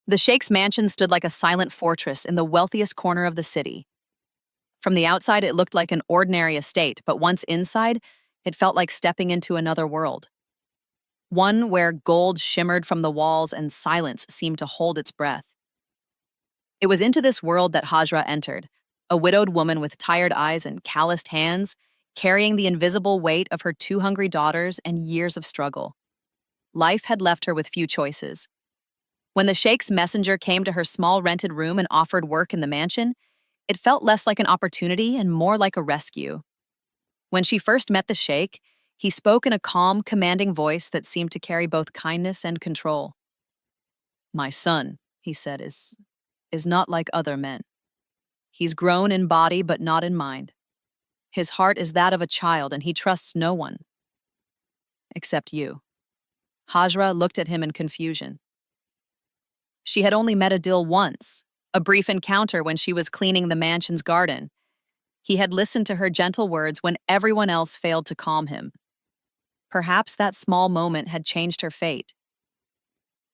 The sheikh's mansion stood like a silent fortress in the wealthiest corner of the city. From the outside, it looked like an ordinary estate, but once inside, it felt like stepping into another world. One where gold shimmered from the walls and silence seemed to hold its breath. It was into this world that Hajra entered, a widowed woman with tired eyes and calloused hands, carrying the invisible weight of her two hungry daughters and years of struggle. Life had left her with few choices. When the sheikh's messenger came to her small rented room and offered work in the mansion, it felt less like an opportunity and more like a rescue. When she first met the sheikh, he spoke in a calm, commanding voice that seemed to carry both kindness and control. "My son," he said, is not like other men. He's grown in body but not in mind. His heart is that of a child and he trusts no one. Except you." Hajra looked at him in confusion. She had only met Adil once, a brief encounter when she was cleaning the mansion's garden. He had listened to her gentle words when everyone else failed to calm him. Perhaps that small moment had changed her fate.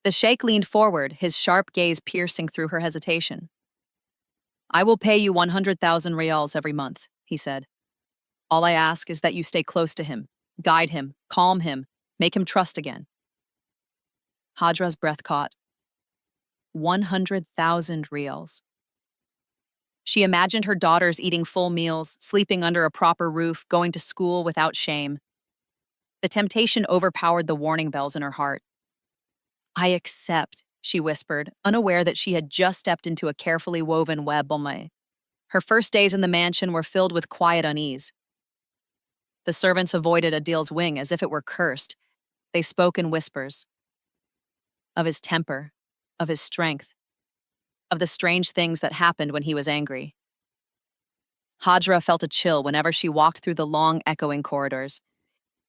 The sheikh leaned forward, his sharp gaze piercing through her hesitation. "I will pay you 100,000 riyals every month," he said. "All I ask is that you stay close to him, guide him, calm him, make him trust again." Hadra's breath caught. 100,000 riyals. She imagined her daughters eating full meals, sleeping under a proper roof, going to school without shame. The temptation overpowered the warning bells in her heart. "I accept," she whispered, unaware that she had just stepped into a carefully woven web. Her first days in the mansion were filled with quiet unease. The servants avoided Adil's wing as if it were cursed. They spoke in whispers. Of his temper, of his strength, of the strange things that happened when he was angry. Hajra felt a chill whenever she walked through the long, echoing corridors.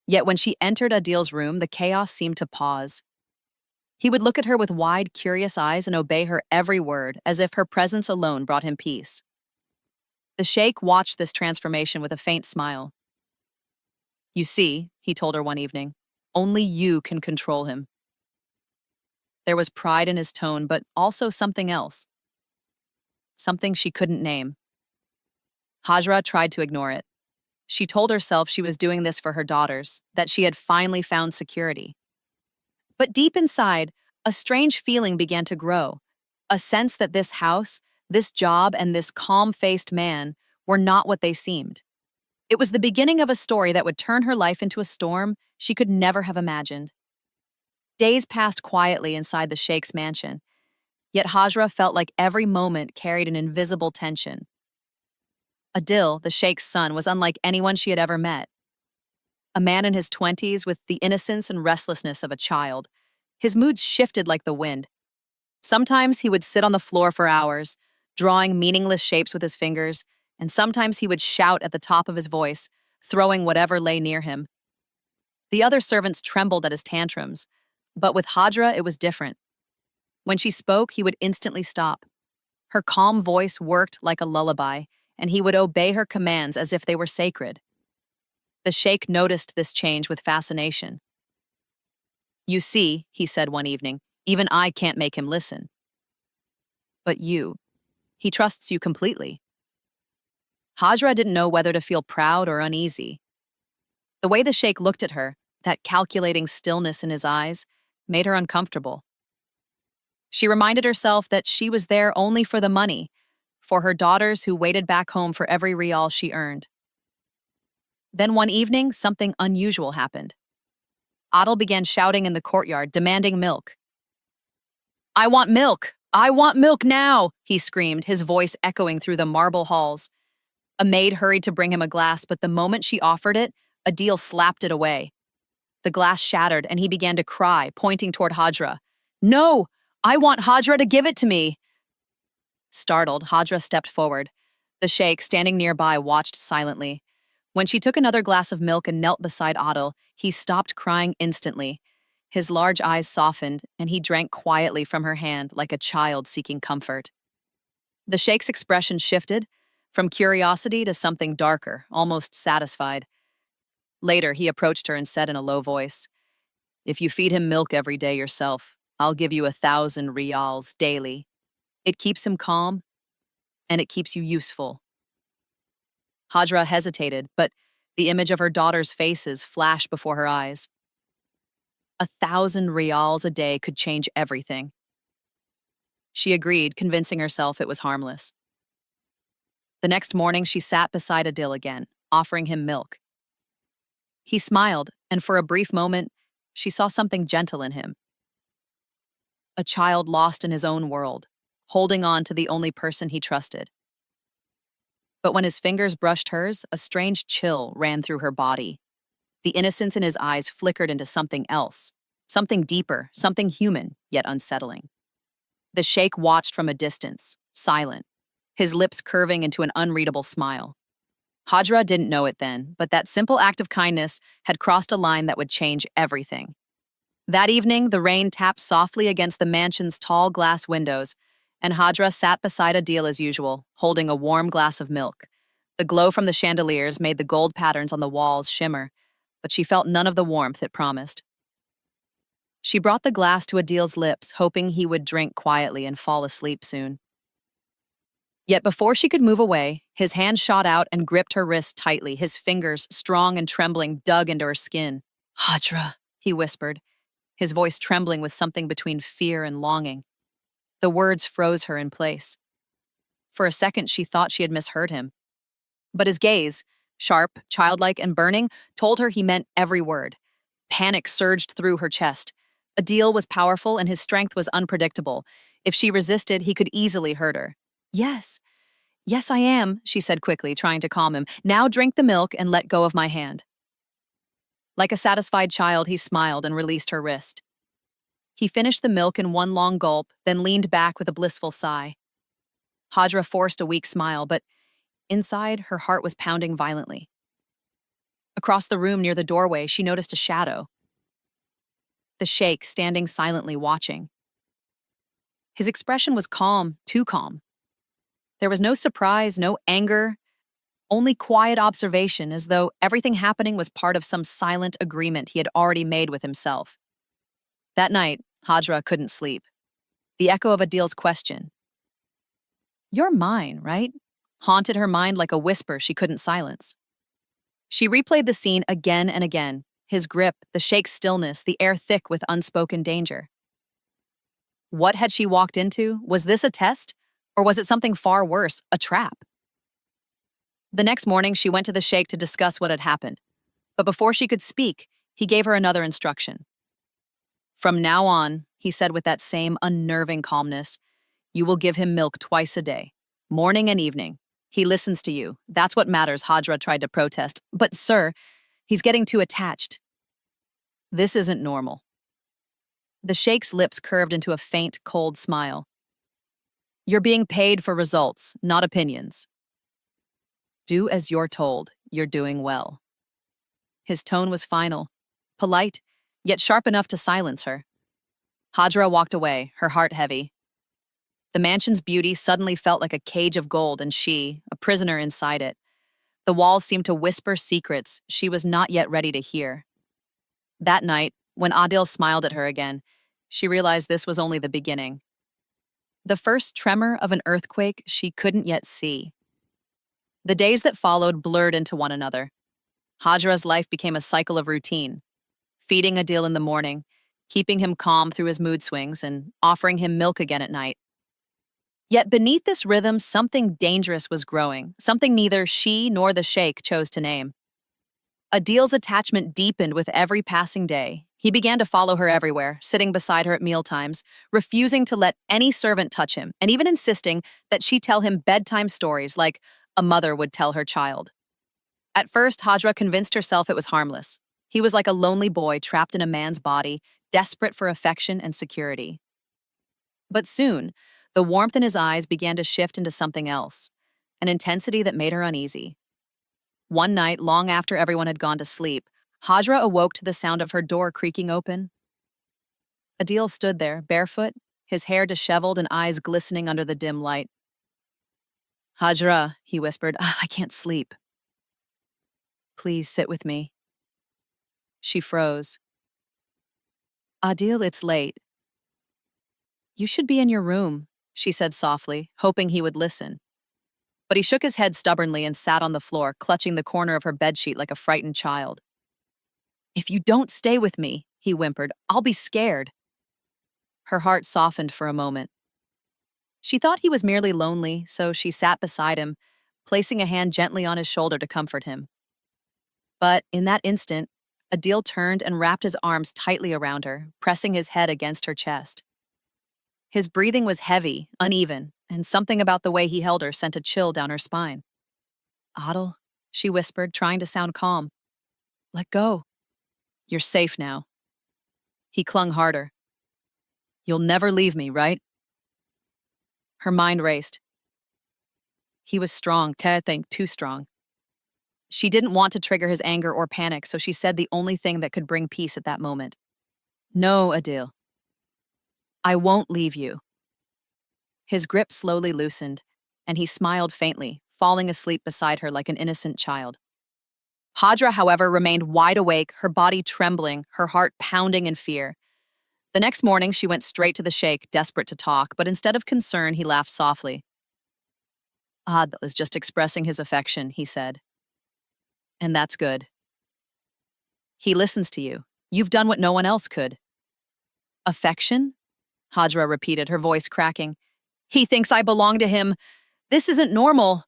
Yet when she entered Adil's room, the chaos seemed to pause. He would look at her with wide, curious eyes and obey her every word, as if her presence alone brought him peace. The sheikh watched this transformation with a faint smile. "You see," he told her one evening, "only you can control him." There was pride in his tone, but also something else. Something she couldn't name. Hajra tried to ignore it. She told herself she was doing this for her daughters, that she had finally found security. But deep inside, a strange feeling began to grow, a sense that this house, this job, and this calm-faced man were not what they seemed. It was the beginning of a story that would turn her life into a storm she could never have imagined. Days passed quietly inside the sheikh's mansion, yet Hajra felt like every moment carried an invisible tension. Adil, the sheikh's son, was unlike anyone she had ever met. A man in his 20s with the innocence and restlessness of a child. His moods shifted like the wind. Sometimes he would sit on the floor for hours, drawing meaningless shapes with his fingers, and sometimes he would shout at the top of his voice, throwing whatever lay near him. The other servants trembled at his tantrums, but with Hajra it was different. When she spoke, he would instantly stop. Her calm voice worked like a lullaby, and he would obey her commands as if they were sacred. The sheikh noticed this change with fascination. "You see," he said one evening, "even I can't make him listen. But he trusts you completely." Hajra didn't know whether to feel proud or uneasy. The way the sheikh looked at her, that calculating stillness in his eyes, made her uncomfortable. She reminded herself that she was there only for the money, for her daughters who waited back home for every riyal she earned. Then one evening, something unusual happened. Adil began shouting in the courtyard, demanding milk. "I want milk! I want milk now!" he screamed, his voice echoing through the marble halls. A maid hurried to bring him a glass, but the moment she offered it, Adil slapped it away. The glass shattered, and he began to cry, pointing toward Hajra. "No! I want Hajra to give it to me!" Startled, Hajra stepped forward. The sheikh, standing nearby, watched silently. When she took another glass of milk and knelt beside Adil, he stopped crying instantly. His large eyes softened, and he drank quietly from her hand like a child seeking comfort. The sheikh's expression shifted, from curiosity to something darker, almost satisfied. Later, he approached her and said in a low voice, "If you feed him milk every day yourself, I'll give you 1,000 rials daily. It keeps him calm, and it keeps you useful. Hajra hesitated, but the image of her daughter's faces flashed before her eyes. 1,000 rials a day could change everything. She agreed, convincing herself it was harmless. The next morning, she sat beside Adil again, offering him milk. He smiled, and for a brief moment, she saw something gentle in him. A child lost in his own world, holding on to the only person he trusted. But when his fingers brushed hers, a strange chill ran through her body. The innocence in his eyes flickered into something else, something deeper, something human, yet unsettling. The sheikh watched from a distance, silent, his lips curving into an unreadable smile. Hajra didn't know it then, but that simple act of kindness had crossed a line that would change everything. That evening, the rain tapped softly against the mansion's tall glass windows, and Hajra sat beside Adil as usual, holding a warm glass of milk. The glow from the chandeliers made the gold patterns on the walls shimmer, but she felt none of the warmth it promised. She brought the glass to Adil's lips, hoping he would drink quietly and fall asleep soon. Yet before she could move away, his hand shot out and gripped her wrist tightly, his fingers, strong and trembling, dug into her skin. "Hajra," he whispered, his voice trembling with something between fear and longing. The words froze her in place. For a second, she thought she had misheard him. But his gaze, sharp, childlike, and burning, told her he meant every word. Panic surged through her chest. Adil was powerful and his strength was unpredictable. If she resisted, he could easily hurt her. Yes, yes, I am, she said quickly, trying to calm him. Now drink the milk and let go of my hand. Like a satisfied child, he smiled and released her wrist. He finished the milk in one long gulp, then leaned back with a blissful sigh. Hajra forced a weak smile, but inside, her heart was pounding violently. Across the room near the doorway, she noticed a shadow. The sheikh standing silently watching. His expression was calm, too calm. There was no surprise, no anger, only quiet observation, as though everything happening was part of some silent agreement he had already made with himself. That night, Hajra couldn't sleep. The echo of Adil's question, "You're mine, right?" haunted her mind like a whisper she couldn't silence. She replayed the scene again and again, his grip, the sheikh's stillness, the air thick with unspoken danger. What had she walked into? Was this a test? Or was it something far worse, a trap? The next morning, she went to the sheikh to discuss what had happened. But before she could speak, he gave her another instruction. "From now on," he said with that same unnerving calmness, "you will give him milk twice a day, morning and evening. He listens to you. That's what matters," Hajra tried to protest. "But sir, he's getting too attached." "This isn't normal." The sheikh's lips curved into a faint, cold smile. "You're being paid for results, not opinions. Do as you're told. You're doing well." His tone was final, polite, yet sharp enough to silence her. Hajra walked away, her heart heavy. The mansion's beauty suddenly felt like a cage of gold, and she, a prisoner inside it. The walls seemed to whisper secrets she was not yet ready to hear. That night, when Adil smiled at her again, she realized this was only the beginning. The first tremor of an earthquake she couldn't yet see. The days that followed blurred into one another. Hajra's life became a cycle of routine, feeding Adil in the morning, keeping him calm through his mood swings, and offering him milk again at night. Yet beneath this rhythm, something dangerous was growing, something neither she nor the sheikh chose to name. Adil's attachment deepened with every passing day. He began to follow her everywhere, sitting beside her at mealtimes, refusing to let any servant touch him, and even insisting that she tell him bedtime stories like a mother would tell her child. At first, Hajra convinced herself it was harmless. He was like a lonely boy trapped in a man's body, desperate for affection and security. But soon, the warmth in his eyes began to shift into something else, an intensity that made her uneasy. One night, long after everyone had gone to sleep, Hajra awoke to the sound of her door creaking open. Adil stood there, barefoot, his hair disheveled and eyes glistening under the dim light. "Hajra," he whispered, "I can't sleep." "Please sit with me." She froze. "Adil, it's late." You should be in your room, she said softly, hoping he would listen. But he shook his head stubbornly and sat on the floor, clutching the corner of her bedsheet like a frightened child. If you don't stay with me, he whimpered, I'll be scared. Her heart softened for a moment. She thought he was merely lonely, so she sat beside him, placing a hand gently on his shoulder to comfort him. But in that instant, Adil turned and wrapped his arms tightly around her, pressing his head against her chest. His breathing was heavy, uneven, and something about the way he held her sent a chill down her spine. Adil, she whispered, trying to sound calm. Let go. You're safe now. He clung harder. You'll never leave me, right? Her mind raced. He was strong, I think too strong. She didn't want to trigger his anger or panic, so she said the only thing that could bring peace at that moment. No, Adil. I won't leave you. His grip slowly loosened, and he smiled faintly, falling asleep beside her like an innocent child. Hadra, however, remained wide awake, her body trembling, her heart pounding in fear. The next morning, she went straight to the sheikh, desperate to talk, but instead of concern, he laughed softly. Adil is just expressing his affection, he said. And that's good. He listens to you. You've done what no one else could. Affection? Hadra repeated, her voice cracking. He thinks I belong to him. This isn't normal.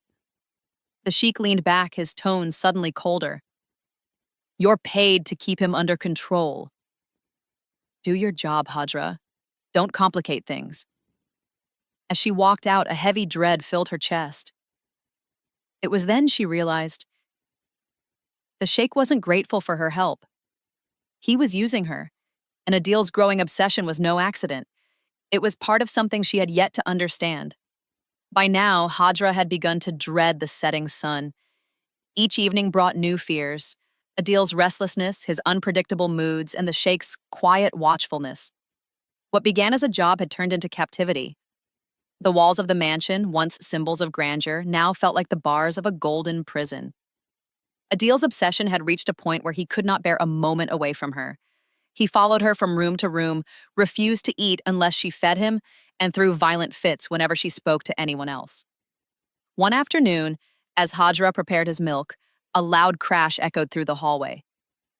The sheikh leaned back, his tone suddenly colder. You're paid to keep him under control. Do your job, Hadra. Don't complicate things. As she walked out, a heavy dread filled her chest. It was then she realized the sheikh wasn't grateful for her help. He was using her, and Adil's growing obsession was no accident. It was part of something she had yet to understand. By now, Hadra had begun to dread the setting sun. Each evening brought new fears, Adil's restlessness, his unpredictable moods, and the sheikh's quiet watchfulness. What began as a job had turned into captivity. The walls of the mansion, once symbols of grandeur, now felt like the bars of a golden prison. Adil's obsession had reached a point where he could not bear a moment away from her. He followed her from room to room, refused to eat unless she fed him, and threw violent fits whenever she spoke to anyone else. One afternoon, as Hadra prepared his milk, a loud crash echoed through the hallway.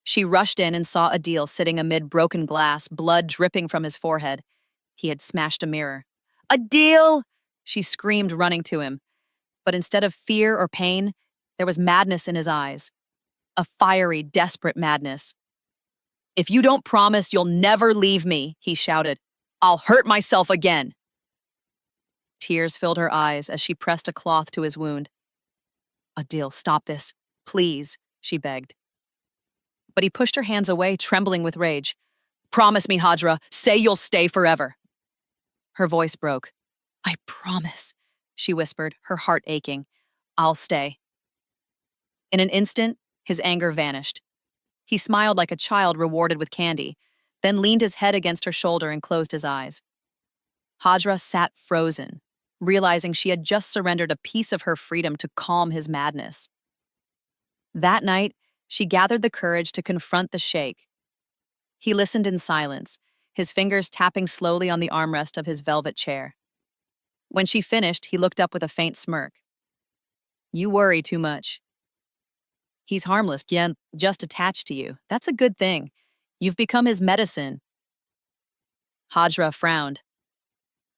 She rushed in and saw Adil sitting amid broken glass, blood dripping from his forehead. He had smashed a mirror. Adil! She screamed, running to him. But instead of fear or pain, there was madness in his eyes. A fiery, desperate madness. If you don't promise you'll never leave me, he shouted, I'll hurt myself again. Tears filled her eyes as she pressed a cloth to his wound. Adil, stop this, please, she begged. But he pushed her hands away, trembling with rage. Promise me, Hadra, say you'll stay forever. Her voice broke. I promise, she whispered, her heart aching. I'll stay. In an instant, his anger vanished. He smiled like a child rewarded with candy, then leaned his head against her shoulder and closed his eyes. Hadra sat frozen, realizing she had just surrendered a piece of her freedom to calm his madness. That night, she gathered the courage to confront the sheikh. He listened in silence, his fingers tapping slowly on the armrest of his velvet chair. When she finished, he looked up with a faint smirk. You worry too much. He's harmless, yet just attached to you. That's a good thing. You've become his medicine. Hadra frowned.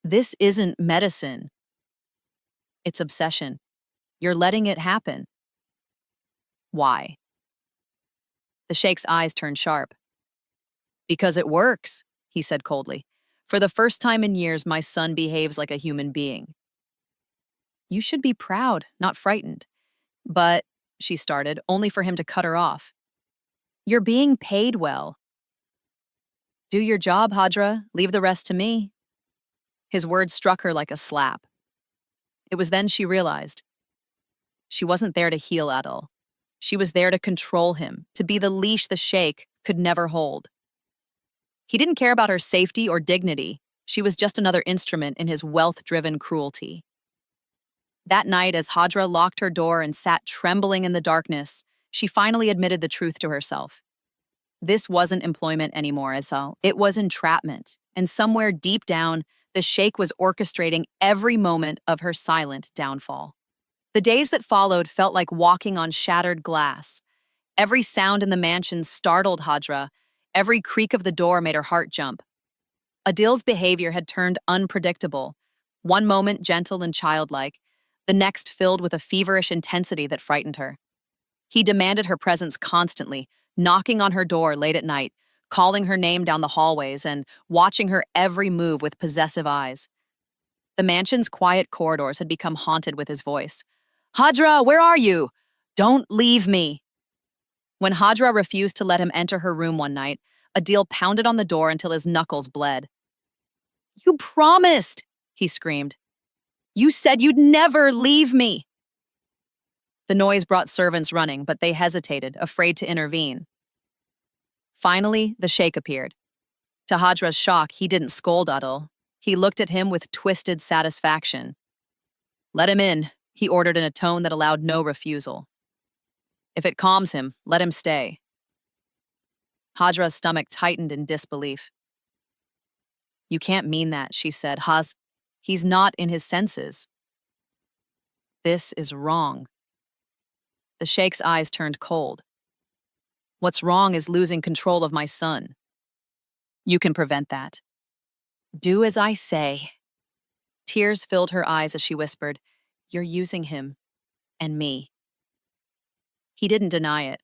This isn't medicine. It's obsession. You're letting it happen. Why? The sheikh's eyes turned sharp. Because it works, he said coldly. For the first time in years, my son behaves like a human being. You should be proud, not frightened. But, she started, only for him to cut her off. You're being paid well. Do your job, Hadra. Leave the rest to me. His words struck her like a slap. It was then she realized. She wasn't there to heal Adil. She was there to control him, to be the leash the sheikh could never hold. He didn't care about her safety or dignity. She was just another instrument in his wealth-driven cruelty. That night, as Hadra locked her door and sat trembling in the darkness, she finally admitted the truth to herself. This wasn't employment anymore, Esau. It was entrapment, and somewhere deep down, The sheikh was orchestrating every moment of her silent downfall. The days that followed felt like walking on shattered glass. Every sound in the mansion startled Hajra. Every creak of the door made her heart jump. Adil's behavior had turned unpredictable. One moment gentle and childlike, the next filled with a feverish intensity that frightened her. He demanded her presence constantly, knocking on her door late at night, calling her name down the hallways, and watching her every move with possessive eyes. The mansion's quiet corridors had become haunted with his voice. "Hajra, where are you? Don't leave me." When Hajra refused to let him enter her room one night, Adil pounded on the door until his knuckles bled. "You promised," he screamed. "You said you'd never leave me." The noise brought servants running, but they hesitated, afraid to intervene. Finally, the sheikh appeared. To Hajra's shock, he didn't scold Adil. He looked at him with twisted satisfaction. "Let him in," he ordered in a tone that allowed no refusal. "If it calms him, let him stay." Hajra's stomach tightened in disbelief. "You can't mean that," she said. He's not in his senses." "This is wrong." The sheikh's eyes turned cold. "What's wrong is losing control of my son. You can prevent that. Do as I say." Tears filled her eyes as she whispered, "You're using him and me." He didn't deny it.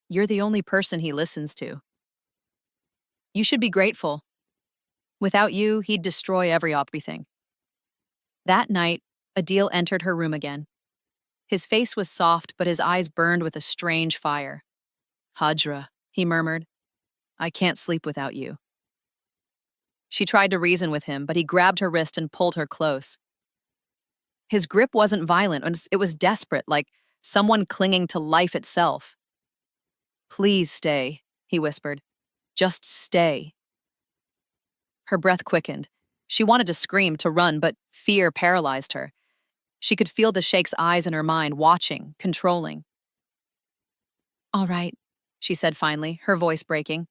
"You're the only person he listens to. You should be grateful. Without you, he'd destroy everything." That night, Adil entered her room again. His face was soft, but his eyes burned with a strange fire. "Hajra," he murmured, "I can't sleep without you." She tried to reason with him, but he grabbed her wrist and pulled her close. His grip wasn't violent, it was desperate, like someone clinging to life itself. "Please stay," he whispered. "Just stay." Her breath quickened. She wanted to scream, to run, but fear paralyzed her. She could feel the sheikh's eyes in her mind, watching, controlling. "All right," she said finally, her voice breaking.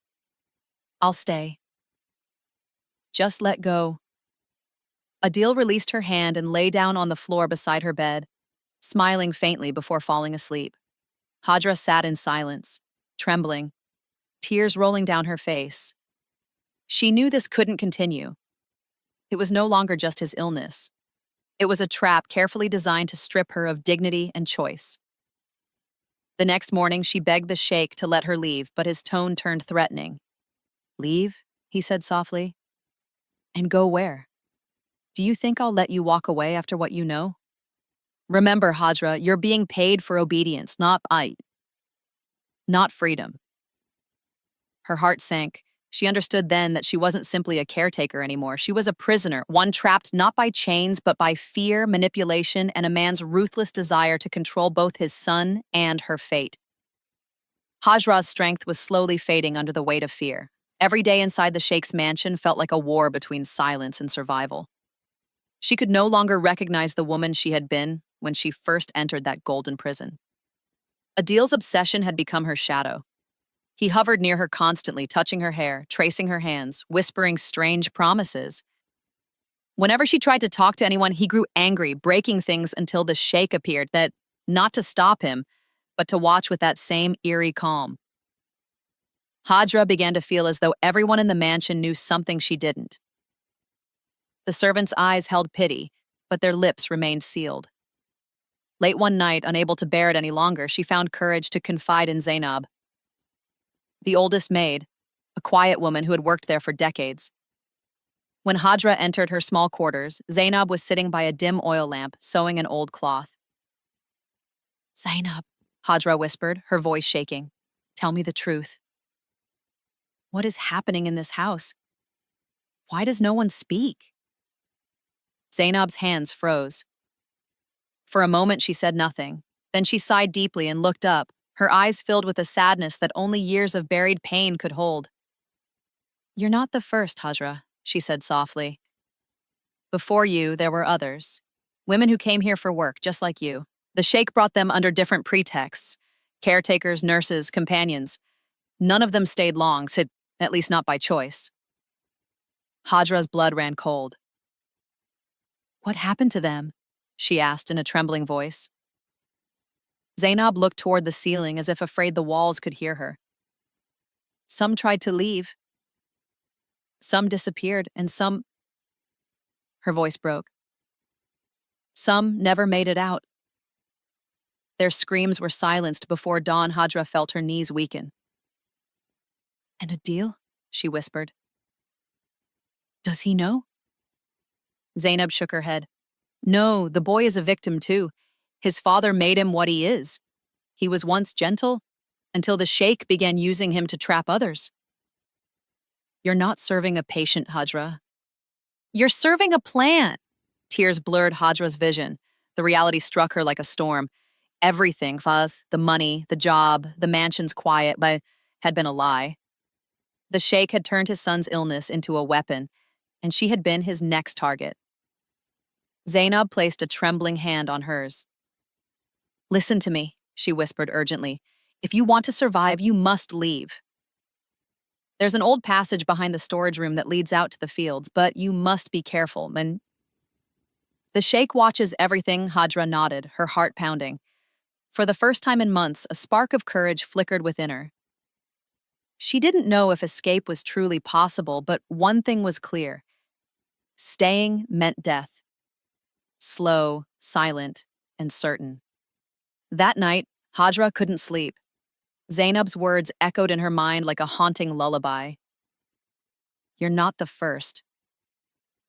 "I'll stay. Just let go." Adil released her hand and lay down on the floor beside her bed, smiling faintly before falling asleep. Hajra sat in silence, trembling, tears rolling down her face. She knew this couldn't continue. It was no longer just his illness. It was a trap carefully designed to strip her of dignity and choice. The next morning, she begged the sheikh to let her leave, but his tone turned threatening. "Leave?" he said softly. "And go where? Do you think I'll let you walk away after what you know? Remember, Hajra, you're being paid for obedience, not freedom." Her heart sank. She understood then that she wasn't simply a caretaker anymore. She was a prisoner, one trapped not by chains, but by fear, manipulation, and a man's ruthless desire to control both his son and her fate. Hajra's strength was slowly fading under the weight of fear. Every day inside the sheikh's mansion felt like a war between silence and survival. She could no longer recognize the woman she had been when she first entered that golden prison. Adil's obsession had become her shadow. He hovered near her constantly, touching her hair, tracing her hands, whispering strange promises. Whenever she tried to talk to anyone, he grew angry, breaking things until the sheikh appeared, that not to stop him, but to watch with that same eerie calm. Hajra began to feel as though everyone in the mansion knew something she didn't. The servants' eyes held pity, but their lips remained sealed. Late one night, unable to bear it any longer, she found courage to confide in Zainab, the oldest maid, a quiet woman who had worked there for decades. When Hajra entered her small quarters, Zainab was sitting by a dim oil lamp, sewing an old cloth. "Zainab," Hajra whispered, her voice shaking, "tell me the truth. What is happening in this house? Why does no one speak?" Zainab's hands froze. For a moment, she said nothing. Then she sighed deeply and looked up, her eyes filled with a sadness that only years of buried pain could hold. "You're not the first, Hajra," she said softly. "Before you, there were others. Women who came here for work, just like you. The sheikh brought them under different pretexts. Caretakers, nurses, companions. None of them stayed long, at least not by choice." Hadra's blood ran cold. "What happened to them?" she asked in a trembling voice. Zainab looked toward the ceiling as if afraid the walls could hear her. "Some tried to leave. Some disappeared, and some—" Her voice broke. "Some never made it out." Their screams were silenced before dawn. Hadra felt her knees weaken. "And Adil?" she whispered. "Does he know?" Zainab shook her head. "No, the boy is a victim too. His father made him what he is. He was once gentle, until the sheikh began using him to trap others." "You're not serving a patient, Hadra. You're serving a plan." Tears blurred Hadra's vision. The reality struck her like a storm. Everything, Faz, the money, the job, the mansion's quiet, but had been a lie. The sheikh had turned his son's illness into a weapon, and she had been his next target. Zainab placed a trembling hand on hers. "Listen to me," she whispered urgently. "If you want to survive, you must leave. There's an old passage behind the storage room that leads out to the fields, but you must be careful." And the sheikh watches everything. Hadra nodded, her heart pounding. For the first time in months, a spark of courage flickered within her. She didn't know if escape was truly possible, but one thing was clear. Staying meant death. Slow, silent, and certain. That night, Hadra couldn't sleep. Zainab's words echoed in her mind like a haunting lullaby. "You're not the first."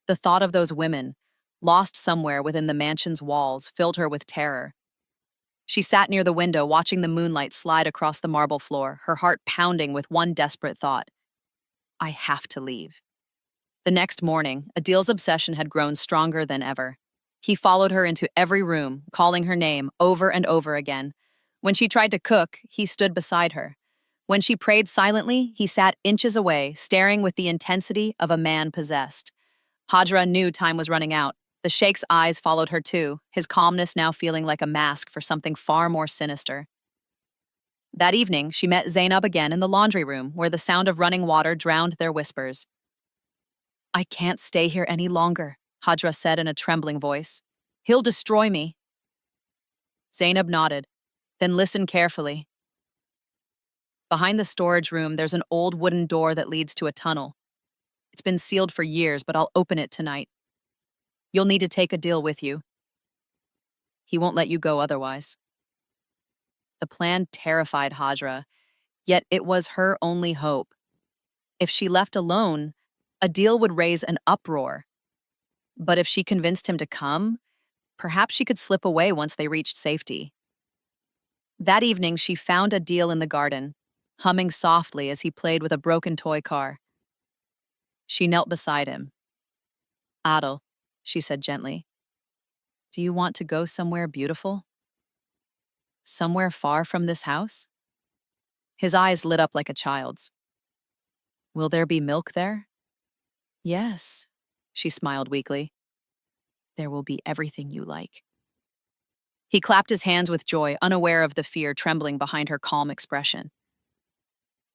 The thought of those women, lost somewhere within the mansion's walls, filled her with terror. She sat near the window, watching the moonlight slide across the marble floor, her heart pounding with one desperate thought. "I have to leave." The next morning, Adil's obsession had grown stronger than ever. He followed her into every room, calling her name over and over again. When she tried to cook, he stood beside her. When she prayed silently, he sat inches away, staring with the intensity of a man possessed. Hadra knew time was running out. The sheikh's eyes followed her too, his calmness now feeling like a mask for something far more sinister. That evening, she met Zainab again in the laundry room, where the sound of running water drowned their whispers. "I can't stay here any longer," Hadra said in a trembling voice. "He'll destroy me." Zainab nodded. "Then listen carefully. Behind the storage room, there's an old wooden door that leads to a tunnel. It's been sealed for years, but I'll open it tonight. You'll need to take Adil with you. He won't let you go otherwise." The plan terrified Hadra, yet it was her only hope. If she left alone, Adil would raise an uproar. But if she convinced him to come, perhaps she could slip away once they reached safety. That evening, she found Adil in the garden, humming softly as he played with a broken toy car. She knelt beside him. "Adil," she said gently, "do you want to go somewhere beautiful? Somewhere far from this house?" His eyes lit up like a child's. "Will there be milk there?" "Yes," she smiled weakly. "There will be everything you like." He clapped his hands with joy, unaware of the fear trembling behind her calm expression.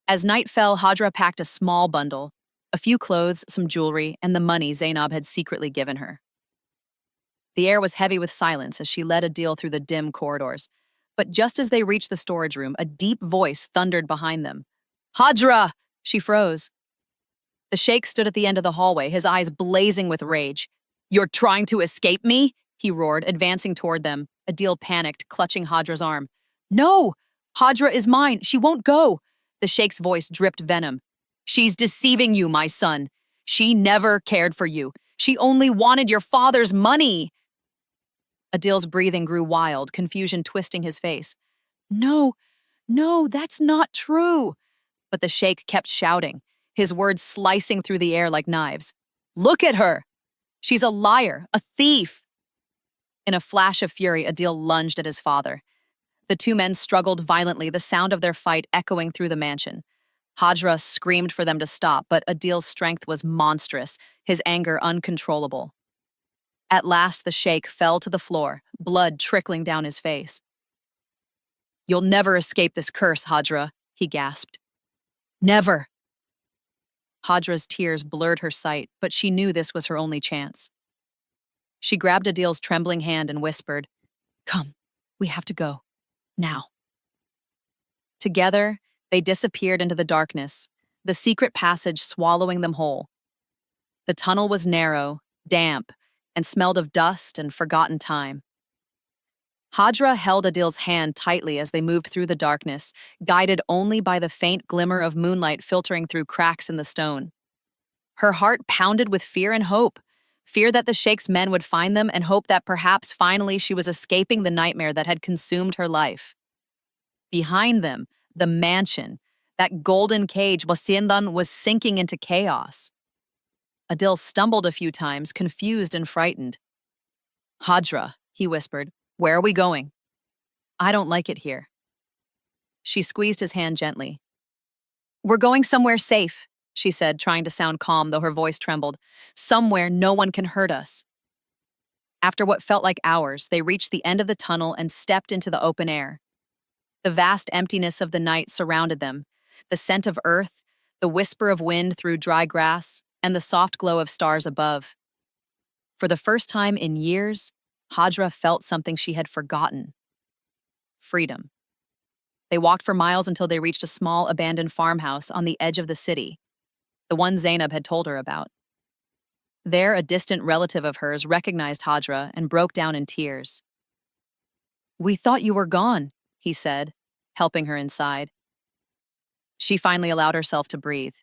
As night fell, Hadra packed a small bundle, a few clothes, some jewelry, and the money Zainab had secretly given her. The air was heavy with silence as she led Adil through the dim corridors. But just as they reached the storage room, a deep voice thundered behind them. "Hadra!" She froze. The sheikh stood at the end of the hallway, his eyes blazing with rage. "You're trying to escape me?" he roared, advancing toward them. Adil panicked, clutching Hadra's arm. "No! Hadra is mine. She won't go." The sheikh's voice dripped venom. "She's deceiving you, my son. She never cared for you. She only wanted your father's money." Adil's breathing grew wild, confusion twisting his face. No, that's not true." But the sheikh kept shouting, his words slicing through the air like knives. "Look at her! She's a liar, a thief." In a flash of fury, Adil lunged at his father. The two men struggled violently, the sound of their fight echoing through the mansion. Hadra screamed for them to stop, but Adil's strength was monstrous, his anger uncontrollable. At last, the sheikh fell to the floor, blood trickling down his face. "You'll never escape this curse, Hadra," he gasped. "Never." Hadra's tears blurred her sight, but she knew this was her only chance. She grabbed Adil's trembling hand and whispered, "Come, we have to go. Now." Together, they disappeared into the darkness, the secret passage swallowing them whole. The tunnel was narrow, damp, and smelled of dust and forgotten time. Hadra held Adil's hand tightly as they moved through the darkness, guided only by the faint glimmer of moonlight filtering through cracks in the stone. Her heart pounded with fear and hope, fear that the Sheikh's men would find them and hope that perhaps finally she was escaping the nightmare that had consumed her life. Behind them, the mansion, that golden cage, Wasindan, was sinking into chaos. Adil stumbled a few times, confused and frightened. "Hadra," he whispered, "where are we going?" "I don't like it here." She squeezed his hand gently. "We're going somewhere safe," she said, trying to sound calm, though her voice trembled. "Somewhere no one can hurt us." After what felt like hours, they reached the end of the tunnel and stepped into the open air. The vast emptiness of the night surrounded them, the scent of earth, the whisper of wind through dry grass, and the soft glow of stars above. For the first time in years, Hadra felt something she had forgotten: freedom. They walked for miles until they reached a small abandoned farmhouse on the edge of the city, the one Zainab had told her about. There, a distant relative of hers recognized Hadra and broke down in tears. "We thought you were gone," he said, helping her inside. She finally allowed herself to breathe.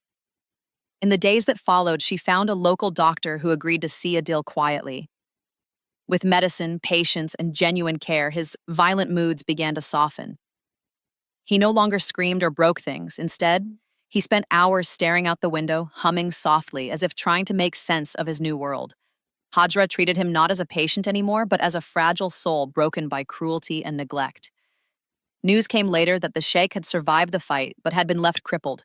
In the days that followed, she found a local doctor who agreed to see Adil quietly. With medicine, patience, and genuine care, his violent moods began to soften. He no longer screamed or broke things. Instead, he spent hours staring out the window, humming softly, as if trying to make sense of his new world. Hadra treated him not as a patient anymore, but as a fragile soul broken by cruelty and neglect. News came later that the Sheikh had survived the fight, but had been left crippled.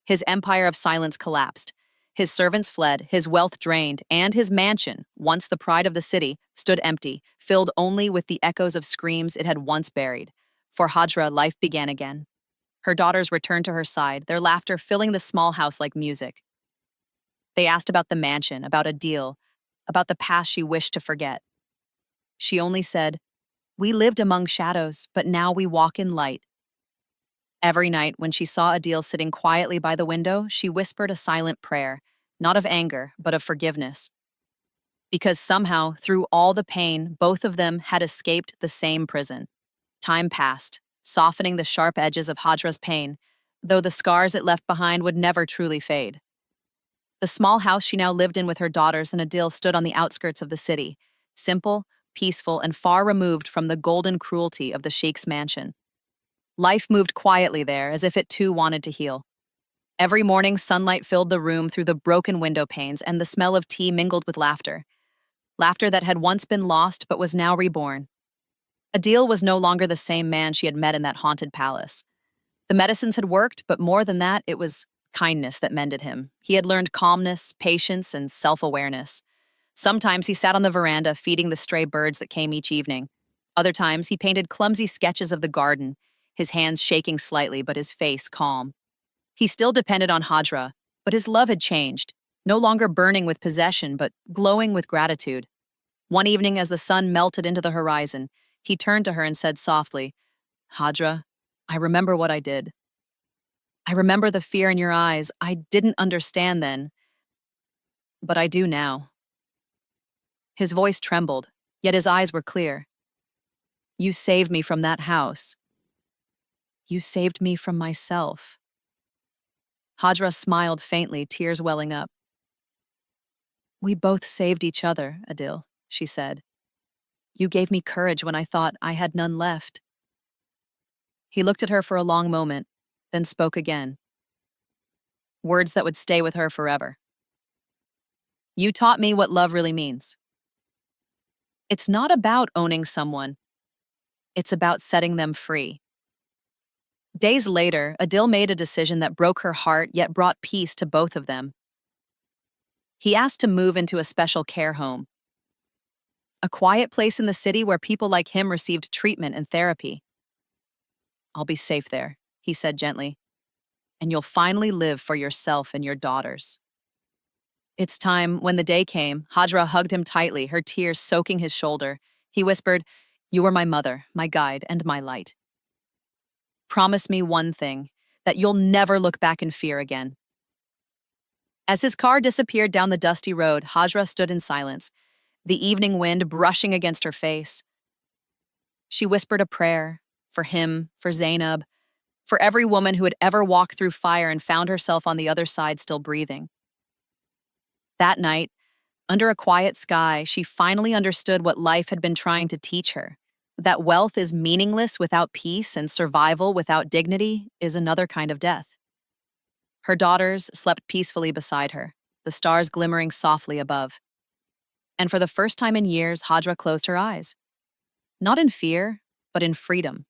His empire of silence collapsed. His servants fled, his wealth drained, and his mansion, once the pride of the city, stood empty, filled only with the echoes of screams it had once buried. For Hadra, life began again. Her daughters returned to her side, their laughter filling the small house like music. They asked about the mansion, about Adil, about the past she wished to forget. She only said, "We lived among shadows, but now we walk in light." Every night, when she saw Adil sitting quietly by the window, she whispered a silent prayer, not of anger, but of forgiveness. Because somehow, through all the pain, both of them had escaped the same prison. Time passed, softening the sharp edges of Hadra's pain, though the scars it left behind would never truly fade. The small house she now lived in with her daughters and Adil stood on the outskirts of the city, simple, peaceful, and far removed from the golden cruelty of the Sheikh's mansion. Life moved quietly there, as if it too wanted to heal. Every morning, sunlight filled the room through the broken window panes, and the smell of tea mingled with laughter. Laughter that had once been lost but was now reborn. Adil was no longer the same man she had met in that haunted palace. The medicines had worked, but more than that, it was kindness that mended him. He had learned calmness, patience, and self-awareness. Sometimes he sat on the veranda feeding the stray birds that came each evening. Other times he painted clumsy sketches of the garden, his hands shaking slightly but his face calm. He still depended on Hadra, but his love had changed, no longer burning with possession but glowing with gratitude. One evening, as the sun melted into the horizon, he turned to her and said softly, "Hadra, I remember what I did. I remember the fear in your eyes. I didn't understand then, but I do now." His voice trembled, yet his eyes were clear. "You saved me from that house. You saved me from myself." Hadra smiled faintly, tears welling up. "We both saved each other, Adil," she said. "You gave me courage when I thought I had none left." He looked at her for a long moment, then spoke again. Words that would stay with her forever. "You taught me what love really means. It's not about owning someone. It's about setting them free." Days later, Adil made a decision that broke her heart yet brought peace to both of them. He asked to move into a special care home, a quiet place in the city where people like him received treatment and therapy. "I'll be safe there," he said gently. and you'll finally live for yourself and your daughters." It's time. When the day came, Hajra hugged him tightly, her tears soaking his shoulder. He whispered, "You are my mother, my guide, and my light. Promise me one thing, that you'll never look back in fear again." As his car disappeared down the dusty road, Hajra stood in silence, the evening wind brushing against her face. She whispered a prayer for him, for Zainab, for every woman who had ever walked through fire and found herself on the other side still breathing. That night, under a quiet sky, she finally understood what life had been trying to teach her: that wealth is meaningless without peace, and survival without dignity is another kind of death. Her daughters slept peacefully beside her, the stars glimmering softly above. And for the first time in years, Hajra closed her eyes. Not in fear, but in freedom.